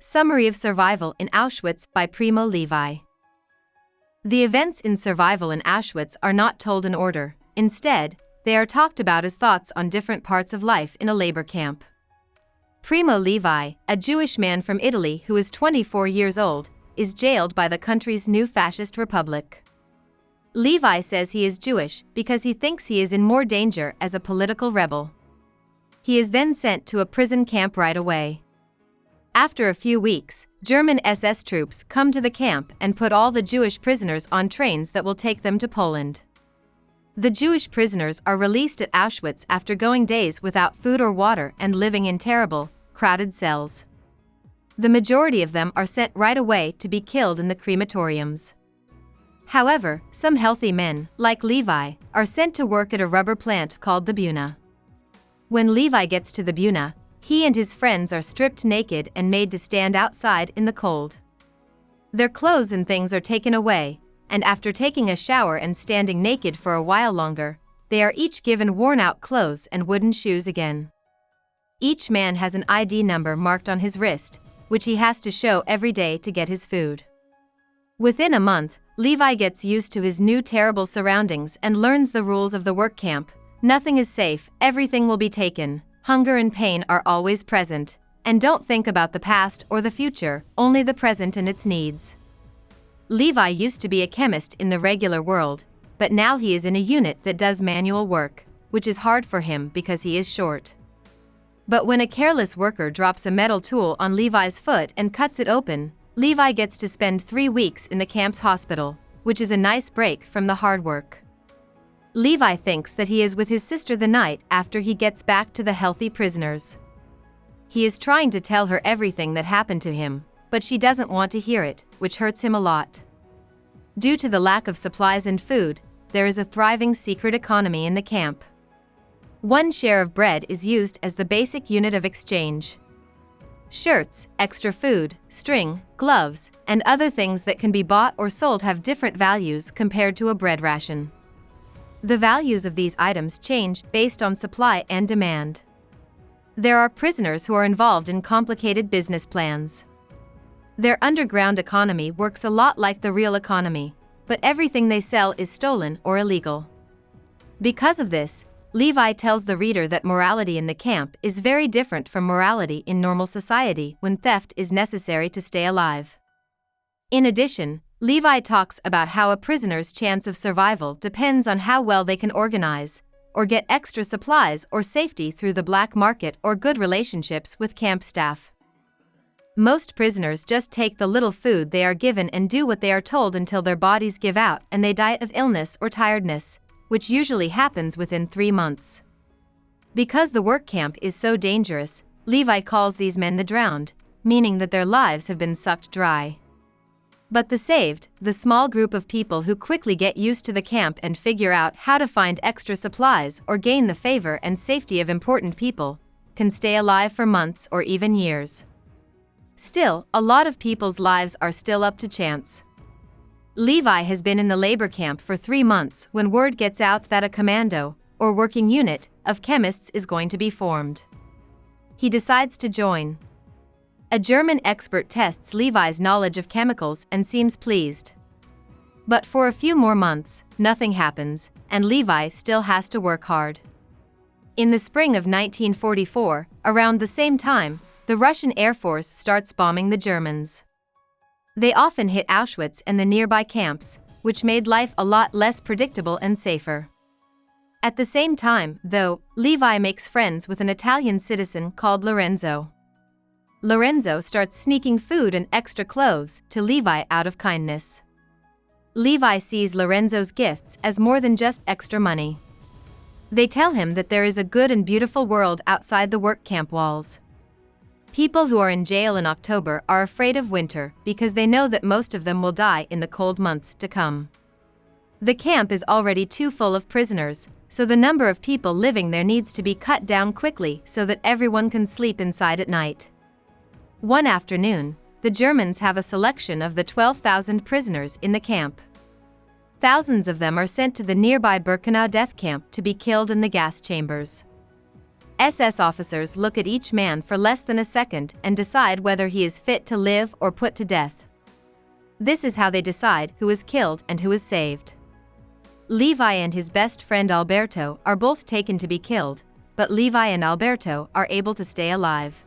Summary of Survival in Auschwitz by Primo Levi. The events in survival in Auschwitz are not told in order. Instead, they are talked about as thoughts on different parts of life in a labor camp. Primo Levi, a Jewish man from Italy who is 24 years old, is jailed by the country's new fascist republic. Levi says he is Jewish because he thinks he is in more danger as a political rebel. He is then sent to a prison camp right away. After a few weeks, German SS troops come to the camp and put all the Jewish prisoners on trains that will take them to Poland. The Jewish prisoners are released at Auschwitz after going days without food or water and living in terrible, crowded cells. The majority of them are sent right away to be killed in the crematoriums. However, some healthy men, like Levi, are sent to work at a rubber plant called the Buna. When Levi gets to the Buna, he and his friends are stripped naked and made to stand outside in the cold. Their clothes and things are taken away, and after taking a shower and standing naked for a while longer, they are each given worn-out clothes and wooden shoes again. Each man has an ID number marked on his wrist, which he has to show every day to get his food. Within a month, Levi gets used to his new terrible surroundings and learns the rules of the work camp. Nothing is safe, everything will be taken, hunger and pain are always present, and don't think about the past or the future, only the present and its needs. Levi used to be a chemist in the regular world, but now he is in a unit that does manual work, which is hard for him because he is short. But when a careless worker drops a metal tool on Levi's foot and cuts it open, Levi gets to spend 3 weeks in the camp's hospital, which is a nice break from the hard work. Levi thinks that he is with his sister the night after he gets back to the healthy prisoners. He is trying to tell her everything that happened to him, but she doesn't want to hear it, which hurts him a lot. Due to the lack of supplies and food, there is a thriving secret economy in the camp. 1 share of bread is used as the basic unit of exchange. Shirts, extra food, string, gloves, and other things that can be bought or sold have different values compared to a bread ration. The values of these items change based on supply and demand. There are prisoners who are involved in complicated business plans. Their underground economy works a lot like the real economy, but everything they sell is stolen or illegal. Because of this, Levi tells the reader that morality in the camp is very different from morality in normal society when theft is necessary to stay alive. In addition, Levi talks about how a prisoner's chance of survival depends on how well they can organize, or get extra supplies or safety through the black market or good relationships with camp staff. Most prisoners just take the little food they are given and do what they are told until their bodies give out and they die of illness or tiredness, which usually happens within 3 months. Because the work camp is so dangerous, Levi calls these men the drowned, meaning that their lives have been sucked dry. But the saved, the small group of people who quickly get used to the camp and figure out how to find extra supplies or gain the favor and safety of important people, can stay alive for months or even years. Still, a lot of people's lives are still up to chance. Levi has been in the labor camp for 3 months when word gets out that a commando, or working unit, of chemists is going to be formed. He decides to join. A German expert tests Levi's knowledge of chemicals and seems pleased. But for a few more months, nothing happens, and Levi still has to work hard. In the spring of 1944, around the same time, the Russian Air Force starts bombing the Germans. They often hit Auschwitz and the nearby camps, which made life a lot less predictable and safer. At the same time, though, Levi makes friends with an Italian citizen called Lorenzo. Lorenzo starts sneaking food and extra clothes to Levi out of kindness. Levi sees Lorenzo's gifts as more than just extra money. They tell him that there is a good and beautiful world outside the work camp walls. People who are in jail in October are afraid of winter because they know that most of them will die in the cold months to come. The camp is already too full of prisoners, so the number of people living there needs to be cut down quickly so that everyone can sleep inside at night. One afternoon, the Germans have a selection of the 12,000 prisoners in the camp. Thousands of them are sent to the nearby Birkenau death camp to be killed in the gas chambers. SS officers look at each man for less than a second and decide whether he is fit to live or put to death. This is how they decide who is killed and who is saved. Levi and his best friend Alberto are both taken to be killed, but Levi and Alberto are able to stay alive.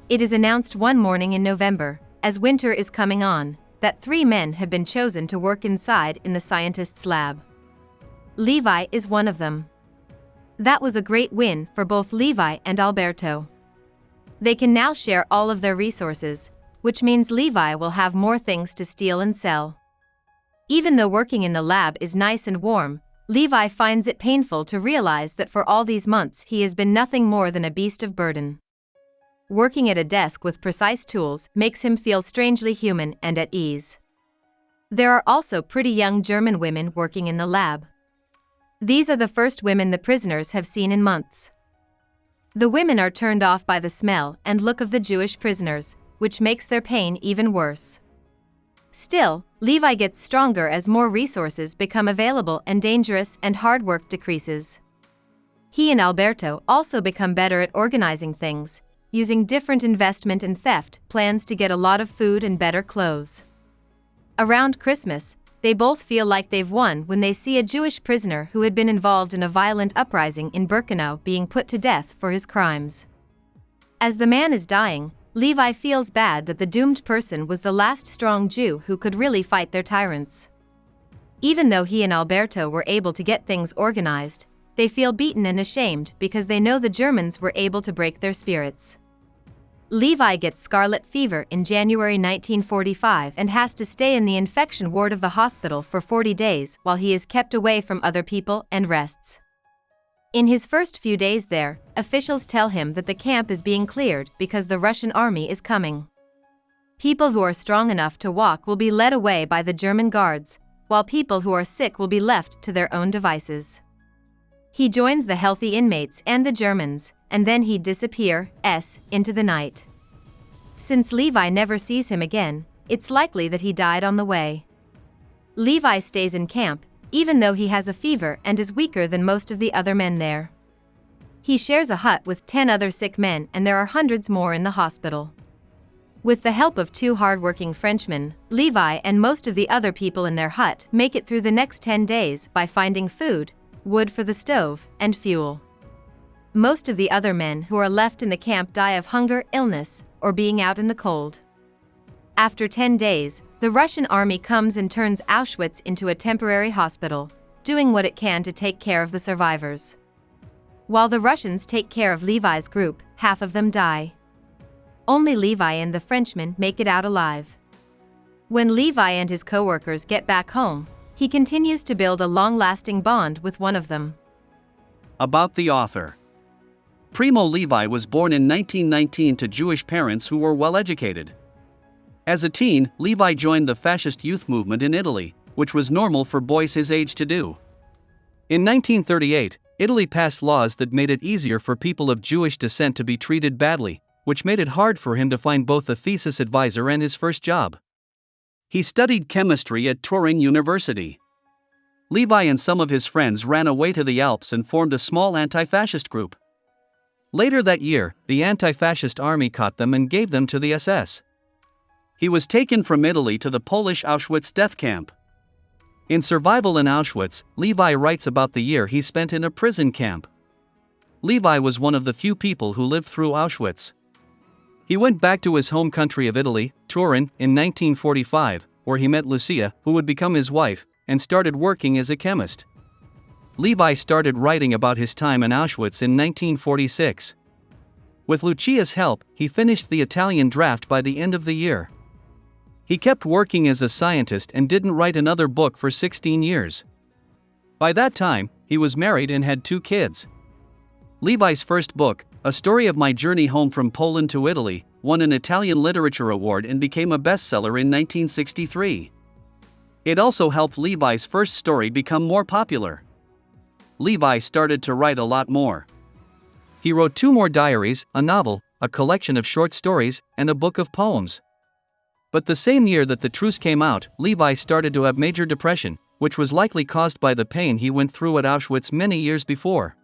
It is announced one morning in November, as winter is coming on, that 3 men have been chosen to work inside in the scientists' lab. Levi is one of them. That was a great win for both Levi and Alberto. They can now share all of their resources, which means Levi will have more things to steal and sell. Even though working in the lab is nice and warm, Levi finds it painful to realize that for all these months he has been nothing more than a beast of burden. Working at a desk with precise tools makes him feel strangely human and at ease. There are also pretty young German women working in the lab. These are the first women the prisoners have seen in months. The women are turned off by the smell and look of the Jewish prisoners, which makes their pain even worse. Still, Levi gets stronger as more resources become available and dangerous and hard work decreases. He and Alberto also become better at organizing things, using different investment and theft plans to get a lot of food and better clothes. Around Christmas, they both feel like they've won when they see a Jewish prisoner who had been involved in a violent uprising in Birkenau being put to death for his crimes. As the man is dying, Levi feels bad that the doomed person was the last strong Jew who could really fight their tyrants. Even though he and Alberto were able to get things organized, they feel beaten and ashamed because they know the Germans were able to break their spirits. Levi gets scarlet fever in January 1945 and has to stay in the infection ward of the hospital for 40 days while he is kept away from other people and rests. In his first few days there, officials tell him that the camp is being cleared because the Russian army is coming. People who are strong enough to walk will be led away by the German guards, while people who are sick will be left to their own devices. He joins the healthy inmates and the Germans, and then he disappears into the night. Since Levi never sees him again, it's likely that he died on the way. Levi stays in camp, even though he has a fever and is weaker than most of the other men there. He shares a hut with 10 other sick men and there are hundreds more in the hospital. With the help of 2 hard-working Frenchmen, Levi and most of the other people in their hut make it through the next 10 days by finding food, wood for the stove, and fuel. Most of the other men who are left in the camp die of hunger, illness, or being out in the cold. After 10 days, the Russian army comes and turns Auschwitz into a temporary hospital, doing what it can to take care of the survivors. While the Russians take care of Levi's group, half of them die. Only Levi and the Frenchman make it out alive. When Levi and his co-workers get back home, he continues to build a long-lasting bond with one of them. About the author. Primo Levi was born in 1919 to Jewish parents who were well-educated. As a teen, Levi joined the fascist youth movement in Italy, which was normal for boys his age to do. In 1938, Italy passed laws that made it easier for people of Jewish descent to be treated badly, which made it hard for him to find both a thesis advisor and his first job. He studied chemistry at Turin University. Levi and some of his friends ran away to the Alps and formed a small anti-fascist group. Later that year, the anti-fascist army caught them and gave them to the SS. He was taken from Italy to the Polish Auschwitz death camp. In Survival in Auschwitz, Levi writes about the year he spent in a prison camp. Levi was one of the few people who lived through Auschwitz. He went back to his home country of Italy, Turin, in 1945, where he met Lucia, who would become his wife, and started working as a chemist. Levi started writing about his time in Auschwitz in 1946. With Lucia's help, he finished the Italian draft by the end of the year. He kept working as a scientist and didn't write another book for 16 years. By that time, he was married and had 2 kids. Levi's first book, A Story of My Journey Home from Poland to Italy, won an Italian Literature Award and became a bestseller in 1963. It also helped Levi's first story become more popular. Levi started to write a lot more. He wrote 2 more diaries, a novel, a collection of short stories, and a book of poems. But the same year that the truce came out, Levi started to have major depression, which was likely caused by the pain he went through at Auschwitz many years before.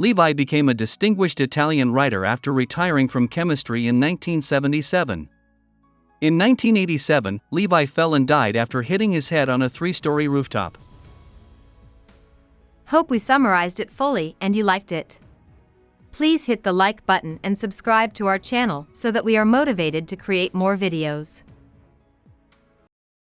Levi became a distinguished Italian writer after retiring from chemistry in 1977. In 1987, Levi fell and died after hitting his head on a 3-story rooftop. Hope we summarized it fully and you liked it. Please hit the like button and subscribe to our channel so that we are motivated to create more videos.